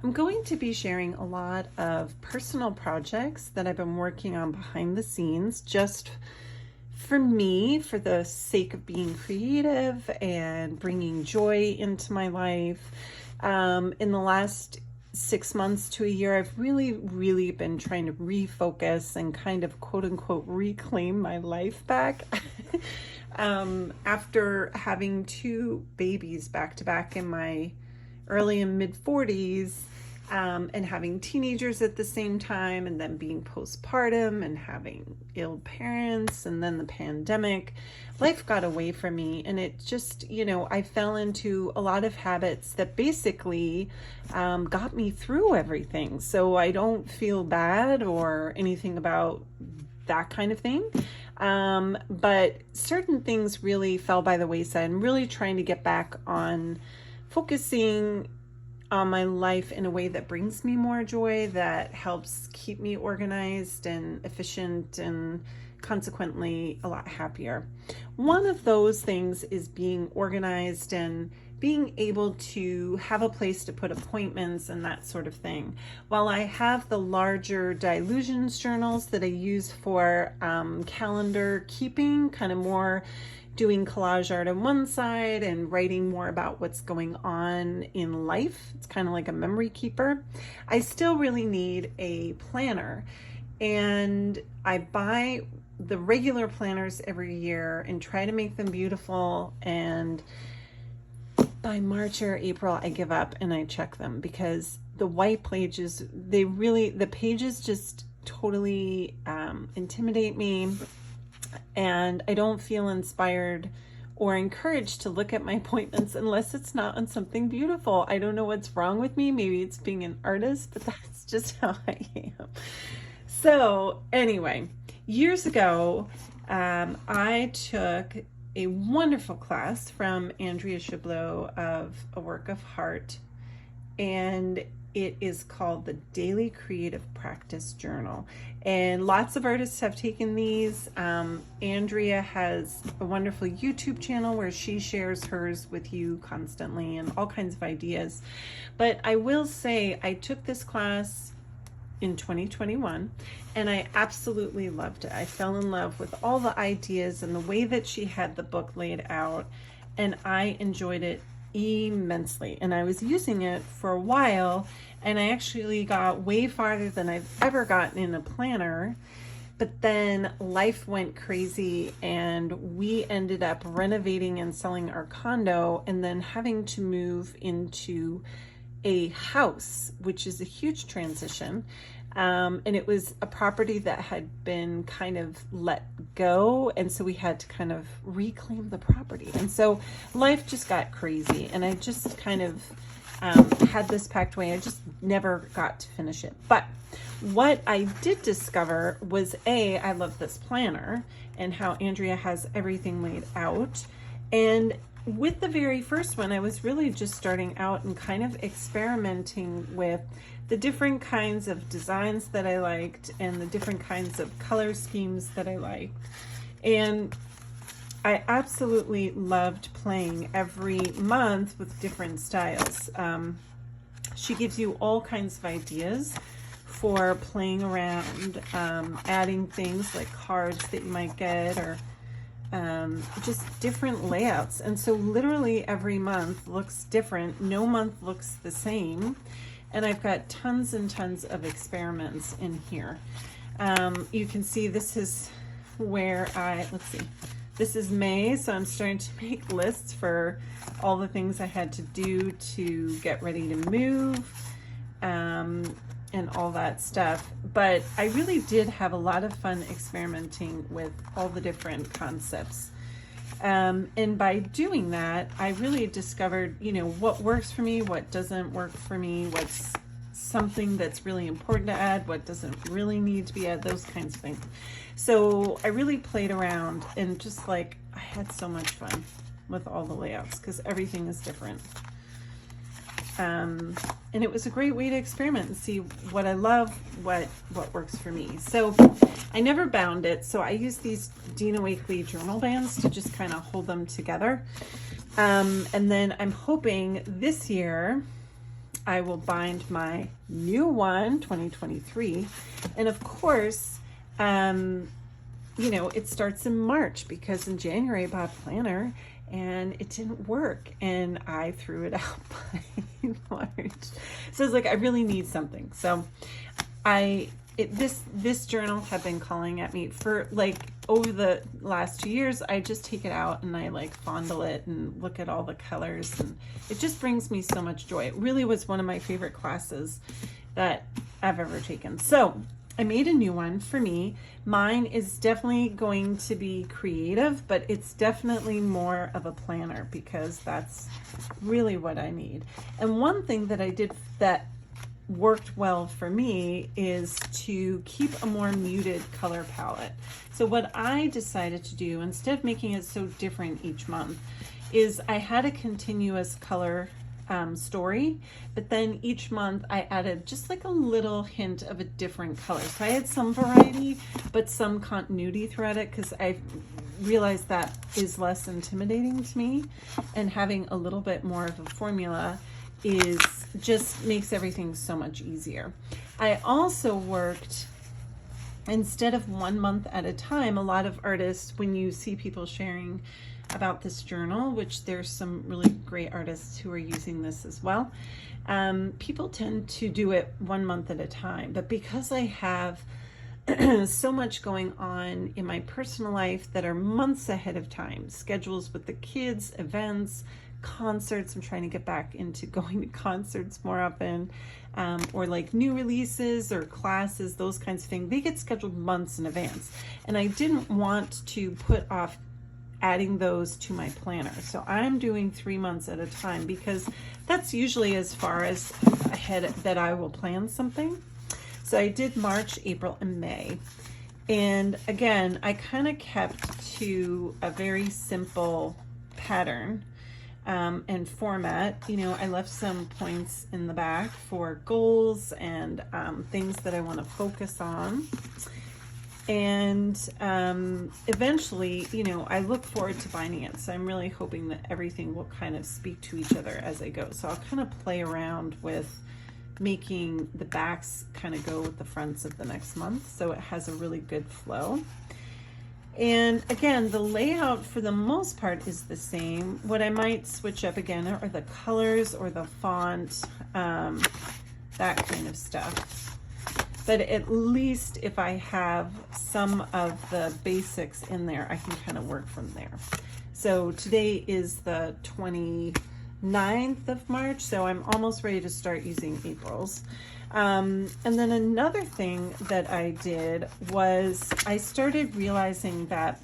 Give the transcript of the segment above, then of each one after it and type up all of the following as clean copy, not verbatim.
I'm going to be sharing a lot of personal projects that I've been working on behind the scenes just for me, for the sake of being creative and bringing joy into my life. In the last 6 months to a year, I've really been trying to refocus and kind of quote unquote reclaim my life back. After having two babies back to back in my early and mid 40s, and having teenagers at the same time, and then being postpartum and having ill parents, and then the pandemic, life got away from me. And it just, I fell into a lot of habits that basically got me through everything. So I don't feel bad or anything about that kind of thing. But certain things really fell by the wayside. I'm really trying to get back on focusing on my life in a way that brings me more joy, that helps keep me organized and efficient and consequently a lot happier. One of those things is being organized and being able to have a place to put appointments and that sort of thing. While I have the larger Dylusions journals that I use for calendar keeping, kind of more doing collage art on one side and writing more about what's going on in life, it's kind of like a memory keeper, I still really need a planner. And I buy the regular planners every year and try to make them beautiful, and by March or April I give up and I check them because the white pages, the pages just totally intimidate me, and I don't feel inspired or encouraged to look at my appointments unless it's not on something beautiful. I don't know what's wrong with me. Maybe it's being an artist, but that's just how I am. So anyway, years ago, I took a wonderful class from Andrea Chablot of A Work of Heart, and it is called the Daily Creative Practice Journal. And lots of artists have taken these. Andrea has a wonderful YouTube channel where she shares hers with you constantly and all kinds of ideas. But I will say I took this class in 2021 and I absolutely loved it. I fell in love with all the ideas and the way that she had the book laid out, and I enjoyed it immensely. And I was using it for a while, and I actually got way farther than I've ever gotten in a planner. But then life went crazy and we ended up renovating and selling our condo and then having to move into a house, which is a huge transition. And it was a property that had been kind of let go. And so we had to kind of reclaim the property. And so life just got crazy. And I just kind of had this packed away. I just never got to finish it. But what I did discover was I love this planner and how Andrea has everything laid out. And with the very first one, I was really just starting out and kind of experimenting with the different kinds of designs that I liked and the different kinds of color schemes that I liked. And I absolutely loved playing every month with different styles. She gives you all kinds of ideas for playing around, adding things like cards that you might get, or just different layouts. And so literally every month looks different. No month looks the same. And I've got tons and tons of experiments in here. You can see this is where let's see, this is May. So I'm starting to make lists for all the things I had to do to get ready to move, and all that stuff. But I really did have a lot of fun experimenting with all the different concepts. And by doing that, I really discovered, what works for me, what doesn't work for me, what's something that's really important to add, what doesn't really need to be added, those kinds of things. So I really played around and just I had so much fun with all the layouts because everything is different. And it was a great way to experiment and see what I love, what works for me. So I never bound it. So I use these Dina Wakley journal bands to just kind of hold them together. And then I'm hoping this year I will bind my new one, 2023. And of course, you know, it starts in March because in January I bought a planner and it didn't work and I threw it out by March. So it's like, I really need something. So this journal had been calling at me for like over the last 2 years. I just take it out and I like fondle it and look at all the colors, and it just brings me so much joy. It really was one of my favorite classes that I've ever taken. So I made a new one for me. Mine is definitely going to be creative, but it's definitely more of a planner because that's really what I need. And one thing that I did that worked well for me is to keep a more muted color palette. So what I decided to do, instead of making it so different each month, is I had a continuous color story, but then each month I added just like a little hint of a different color. So I had some variety, but some continuity throughout it, because I realized that is less intimidating to me, and having a little bit more of a formula is just makes everything so much easier. I also worked, instead of 1 month at a time, a lot of artists, when you see people sharing about this journal, which there's some really great artists who are using this as well, people tend to do it 1 month at a time. But because I have so much going on in my personal life that are months ahead of time, schedules with the kids, events, concerts, I'm trying to get back into going to concerts more often, or like new releases or classes, those kinds of things, they get scheduled months in advance. And I didn't want to put off adding those to my planner. So I'm doing 3 months at a time because that's usually as far as ahead that I will plan something. So I did March, April, and May. And again, I kind of kept to a very simple pattern and format. You know, I left some points in the back for goals and things that I want to focus on. And eventually, you know, I look forward to binding it. So I'm really hoping that everything will kind of speak to each other as I go. So I'll kind of play around with making the backs kind of go with the fronts of the next month, so it has a really good flow. And again, the layout for the most part is the same. What I might switch up again are the colors or the font, that kind of stuff. But at least if I have some of the basics in there, I can kind of work from there. So today is the 29th of March, so I'm almost ready to start using April's. And then another thing that I did was I started realizing that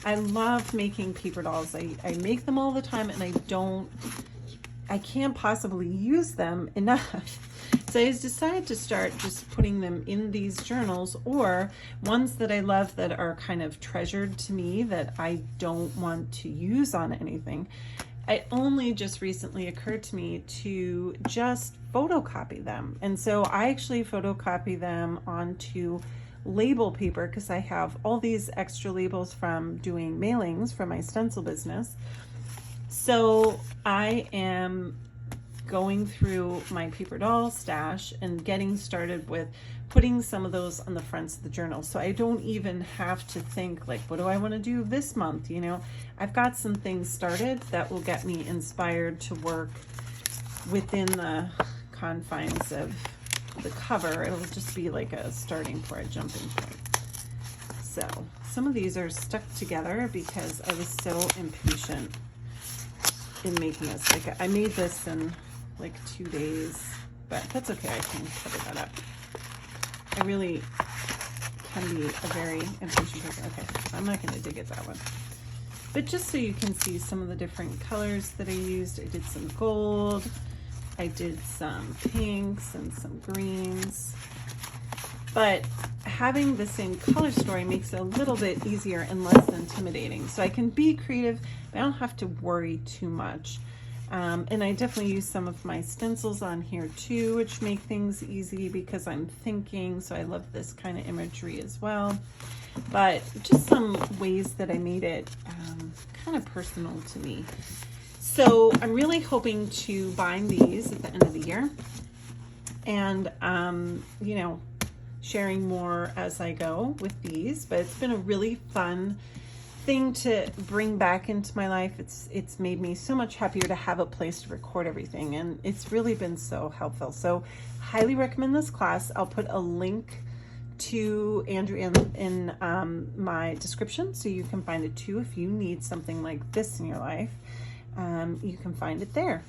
I love making paper dolls. I make them all the time, and I can't possibly use them enough. So I decided to start just putting them in these journals, or ones that I love that are kind of treasured to me that I don't want to use on anything. It only just recently occurred to me to just photocopy them. And so I actually photocopy them onto label paper because I have all these extra labels from doing mailings for my stencil business. So I am going through my paper doll stash and getting started with putting some of those on the fronts of the journal. So I don't even have to think like, what do I want to do this month? You know, I've got some things started that will get me inspired to work within the confines of the cover. It'll just be like a starting point, a jumping point. So some of these are stuck together because I was so impatient in making this. Like I made this in like 2 days, but that's okay. I can cover that up. I really can be a very impatient person. Okay, so I'm not going to dig at that one. But just so you can see some of the different colors that I used, I did some gold, I did some pinks and some greens. But having the same color story makes it a little bit easier and less intimidating. So I can be creative, but I don't have to worry too much. And I definitely use some of my stencils on here too, which make things easy because I'm thinking. So I love this kind of imagery as well. But just some ways that I made it kind of personal to me. So I'm really hoping to bind these at the end of the year, and you know, sharing more as I go with these. But it's been a really fun thing to bring back into my life. It's made me so much happier to have a place to record everything, and it's really been so helpful. So highly recommend this class. I'll put a link to Andrew in my description, so you can find it too if you need something like this in your life. You can find it there.